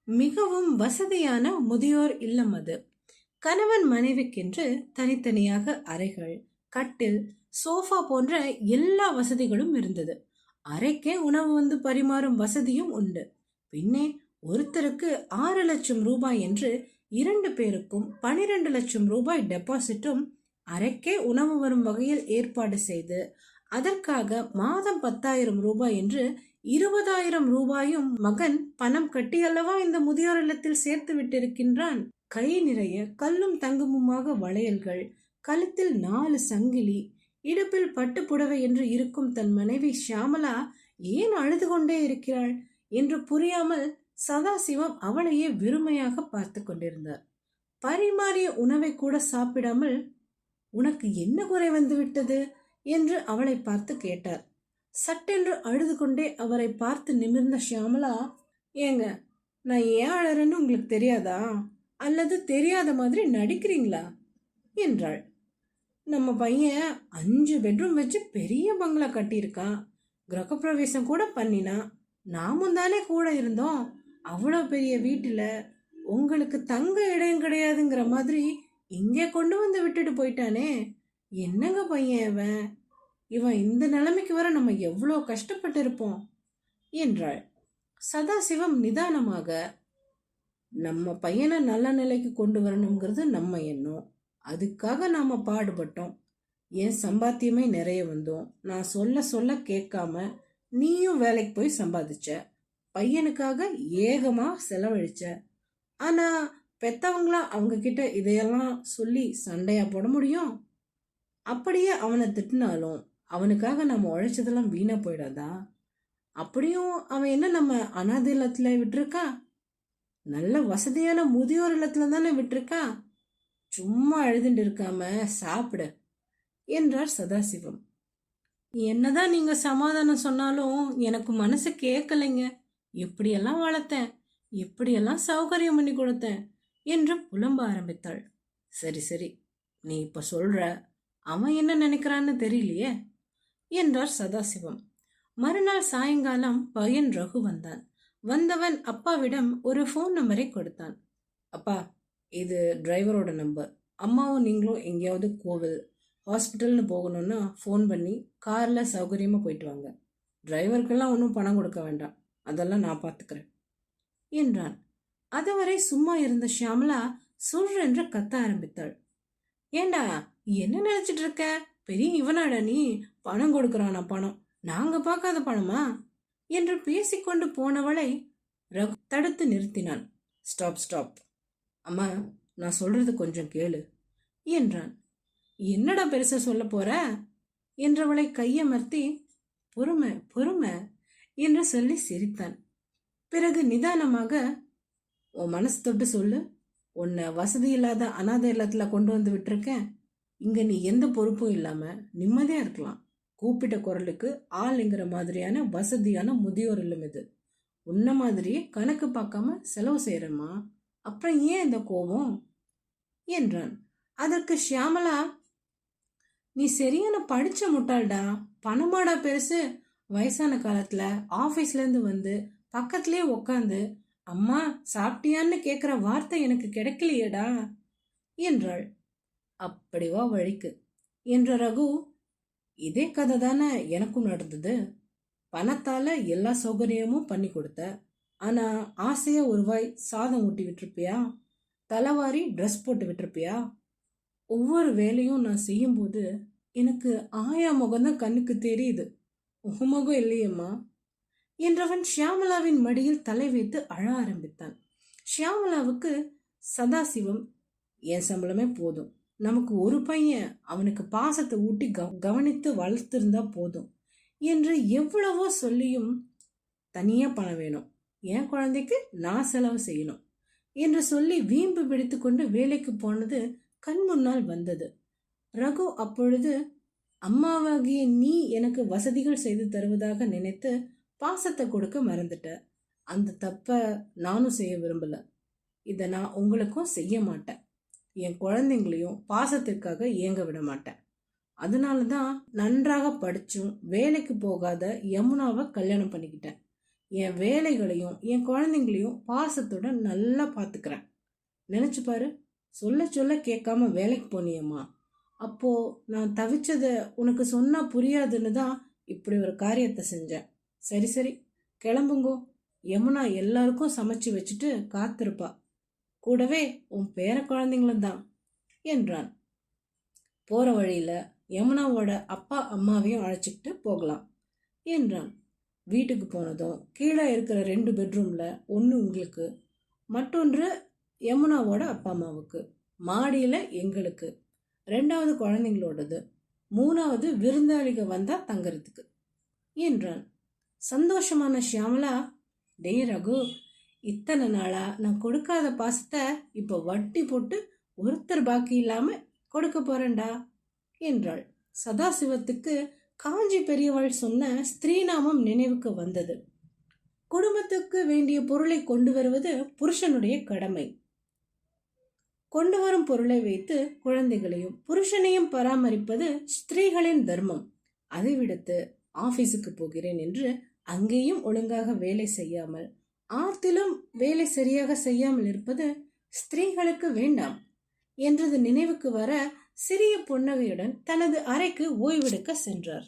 மிகவும் வசதியான முதியோர் இல்லம் அது. கணவன் மனைவிக்கென்று தனித்தனியாக அறைகள், கட்டில், சோஃபா போன்ற எல்லா வசதிகளும் இருந்தது. அறைக்கே உணவு பரிமாறும் வசதியும் உண்டு. பின்னே ஒருத்தருக்கு 6 லட்சம் ரூபாய் என்று 2 பேருக்கும் 12 லட்சம் ரூபாய் டெபாசிட்டும் அறைக்கே உணவு வரும் வகையில் ஏற்பாடு செய்து அதற்காக மாதம் 10,000 ரூபாய் என்று 20,000 ரூபாயும் மகன் பணம் கட்டியல்லவா இந்த முதியோர் இல்லத்தில் சேர்த்து விட்டிருக்கின்றான். கை நிறைய கல்லும் தங்கமுமாக வளையல்கள், கழுத்தில் 4 சங்கிலி, இடுப்பில் பட்டு புடவை என்று இருக்கும் தன் மனைவி ஷியாமலா ஏன் அழுது கொண்டே இருக்கிறாள் என்று புரியாமல் சதாசிவம் அவளையே வெறுமையாக பார்த்து கொண்டிருந்தார். பரிமாறிய உணவை கூட சாப்பிடாமல், உனக்கு என்ன குறை வந்து விட்டது என்று அவளை பார்த்து கேட்டார். சட்டென்று அழுது கொண்டே அவரை பார்த்து நிமிர்ந்த ஷியாமலா, ஏங்க, நான் ஏன் அழறேன்னு உங்களுக்கு தெரியாதா? அல்லது தெரியாத மாதிரி நடிக்கிறீங்களா என்றாள். நம்ம பையன் 5 பெட்ரூம் வச்சு பெரிய பங்களா கட்டியிருக்கான். கிரகப்பிரவேசம் கூட பண்ணினா. நாமும் தானே கூட இருந்தோம். அவ்வளோ பெரிய வீட்டில் உங்களுக்கு தங்க இடம் கிடையாதுங்கிற மாதிரி இங்கே கொண்டு வந்து விட்டுட்டு போயிட்டானே. என்னங்க பையன் இவன்? இவன் இந்த நிலைமைக்கு வர நம்ம எவ்வளோ கஷ்டப்பட்டு இருப்போம் என்றாள். சதாசிவம் நிதானமாக, நம்ம பையனை நல்ல நிலைக்கு கொண்டு வரணுங்கிறது நம்ம எண்ணம். அதுக்காக நாம பாடுபட்டோம். என் சம்பாத்தியமே நிறைய வந்தோம். நான் சொல்ல சொல்ல கேட்காம நீயும் வேலைக்கு போய் சம்பாதிச்ச. பையனுக்காக ஏகமா செலவழிச்ச. ஆனா பெத்தவங்களா அவங்க கிட்ட இதையெல்லாம் சொல்லி சண்டையா போட முடியும்? அப்படியே அவனை திட்டினாலும் அவனுக்காக நம்ம உழைச்சதெல்லாம் வீணா போயிடாதா? அப்படியும் அவன் என்ன நம்ம அனாதை இல்லத்துல விட்டுருக்கா? நல்ல வசதியான முதியோர் இல்லத்துல தானே விட்டுருக்கா. சும்மா எழுதுட்டு இருக்காம சாப்பிட என்றார் சதாசிவம். என்னதான் நீங்க சமாதானம் சொன்னாலும் எனக்கு மனசு கேட்கலைங்க. எப்படியெல்லாம் வளர்த்தேன், எப்படியெல்லாம் சௌகரியம் பண்ணி கொடுத்தேன் என்று புலம்ப ஆரம்பித்தாள். சரி சரி, நீ இப்ப சொல்ற, அவன் என்ன நினைக்கிறான்னு தெரியலையே என்றார் சதாசிவம். மறுநாள் சாயங்காலம் பையன் ரகு வந்தான். வந்தவன் அப்பாவிடம் ஒரு ஃபோன் நம்பரை கொடுத்தான். அப்பா, இது டிரைவரோட நம்பர். அம்மாவும் நீங்களும் எங்கேயாவது கோவில், ஹாஸ்பிட்டல்னு போகணும்னா ஃபோன் பண்ணி காரில் சௌகரியமாக போயிட்டு வாங்க. டிரைவருக்கெல்லாம் ஒன்றும் பணம் கொடுக்க வேண்டாம், அதெல்லாம் நான் பார்த்துக்கிறேன் என்றான். அதுவரை சும்மா இருந்த ஷியாமலா சுழென்று கத்த ஆரம்பித்தாள். ஏண்டா, என்ன நினைச்சிட்டு இருக்க? பெரிய இவனாடா நீ? பணம் கொடுக்கறானா பணம்? நாங்க பார்க்காத பணமா என்று பேசிக்கொண்டு போனவளை ரகு தடுத்து நிறுத்தினான். ஸ்டாப் ஸ்டாப், அம்மா, நான் சொல்றது கொஞ்சம் கேளு என்றான். என்னடா பெருசா சொல்ல போற என்றவளை கையமர்த்தி, பொறுமை பொறுமை என்று சொல்லி சிரித்தான். பிறகு நிதானமாக, உன் மனசு தொட்டு சொல்லு. உன்னை வசதி இல்லாத அனாதை இல்லத்துல கொண்டு வந்து விட்டுருக்கேன். இங்க நீ எந்த பொறுப்பும் இல்லாம நிம்மதியா இருக்கலாம். கூப்பிட்ட குரலுக்கு ஆளுங்கிற மாதிரியான வசதியான முதியோர் இல்லம் இது. உன்ன மாதிரியே கணக்கு பார்க்காம செலவு செய்யறமா. அப்புறம் ஏன் இந்த கோபம் என்றான். அதற்கு ஷியாமலா, நீ சரியான படிச்ச முட்டாள்டா. பணமாடா பெருசு? வயசான காலத்துல ஆபீஸ்ல இருந்து வந்து பக்கத்திலே உக்காந்து அம்மா சாப்பிட்டியான்னு கேக்குற வார்த்தை எனக்கு கிடைக்கலையேடா என்றாள். அப்படிவா வழிக்கு என்ற ரகு, இதே கதை தானே எனக்கும் நடந்தது. பணத்தால எல்லா சௌகரியமும் பண்ணி கொடுத்த. ஆனா ஆசையா ஒரு வாய் சாதம் ஊட்டி விட்டுருப்பியா? தலைவாரி ட்ரெஸ் போட்டு விட்டுருப்பியா? ஒவ்வொரு வேலையும் நான் செய்யும் போது எனக்கு ஆயா முகம்தான் கண்ணுக்கு தெரியுது. முகம் இல்லையம்மா என்றவன் ஷியாமலாவின் மடியில் தலை வைத்து அழ ஆரம்பித்தான். ஷியாமலாவுக்கு சதாசிவம், என் சம்பளமே போதும், நமக்கு ஒரு பையன், அவனுக்கு பாசத்தை ஊட்டி கவனித்து வளர்த்திருந்தா போதும் என்று எவ்வளவோ சொல்லியும், தனியா பணம் வேணும், என் குழந்தைக்கு நான் செலவு செய்யணும் என்று சொல்லி வீம்பு பிடித்து கொண்டு வேலைக்கு போனது கண் முன்னால் வந்தது. ரகு அப்பொழுது, அம்மாவாகிய நீ எனக்கு வசதிகள் செய்து தருவதாக நினைத்து பாசத்தை கொடுக்க மறந்துட்ட. அந்த தப்ப நானும் செய்ய விரும்பல. இதை நான் உங்களுக்கும் செய்ய மாட்டேன். என் குழந்தைங்களையும் பாசத்திற்காக ஏங்க விட மாட்டேன். அதனாலதான் நன்றாக படிச்சும் வேலைக்கு போகாத யமுனாவை கல்யாணம் பண்ணிக்கிட்டேன். என் வேலைகளையும் என் குழந்தைங்களையும் பாசத்துடன் நல்லா பார்த்துக்கிறேன். நினைச்சு பாரு, சொல்ல சொல்ல கேட்காம வேலைக்கு போனியம்மா. அப்போ நான் தவிச்சத உனக்கு சொன்னா புரியாதுன்னு தான் இப்படி ஒரு காரியத்தை செஞ்சேன். சரி சரி, கிளம்புங்கோ. யமுனா எல்லாருக்கும் சமைச்சு வச்சுட்டு காத்திருப்பா. கூடவே உன் பேர குழந்தைங்களும் தான் என்றான். போற வழியில யமுனாவோட அப்பா அம்மாவையும் அழைச்சிக்கிட்டு போகலாம் என்றான். வீட்டுக்கு போனதும் கீழே இருக்கிற 2 பெட்ரூம்ல ஒன்று உங்களுக்கு, மற்றொன்று யமுனாவோட அப்பா அம்மாவுக்கு, மாடியில எங்களுக்கு, 2வது குழந்தைங்களோடது, 3வது விருந்தாளிக வந்தா தங்கறதுக்கு என்றான். சந்தோஷமான ஷியாமலா, டேய் ரகு, இத்தனை நாளா நான் கொடுக்காத பாசத்தை இப்போ வட்டி போட்டு ஒருத்தர் பாக்கி இல்லாம கொடுக்க போறேன்டா என்றாள். சதாசிவத்துக்கு காஞ்சி பெரியவள் சொன்ன ஸ்திரீநாமம் நினைவுக்கு வந்தது. குடும்பத்துக்கு வேண்டிய பொருளை கொண்டு வருவது புருஷனுடைய கடமை. கொண்டு வரும் பொருளை வைத்து குழந்தைகளையும் புருஷனையும் பராமரிப்பது ஸ்திரீகளின் தர்மம். அதை விடுத்து ஆபீஸுக்கு போகிறேன் என்று அங்கேயும் ஒழுங்காக வேலை செய்யாமல் ஆத்திலும் வேலை சரியாக செய்யாமல் இருப்பது ஸ்திரீகளுக்கு வேண்டாம் என்றது நினைவுக்கு வர சிறிய புன்னகையுடன் தனது அறைக்கு ஓய்வெடுக்க சென்றார்.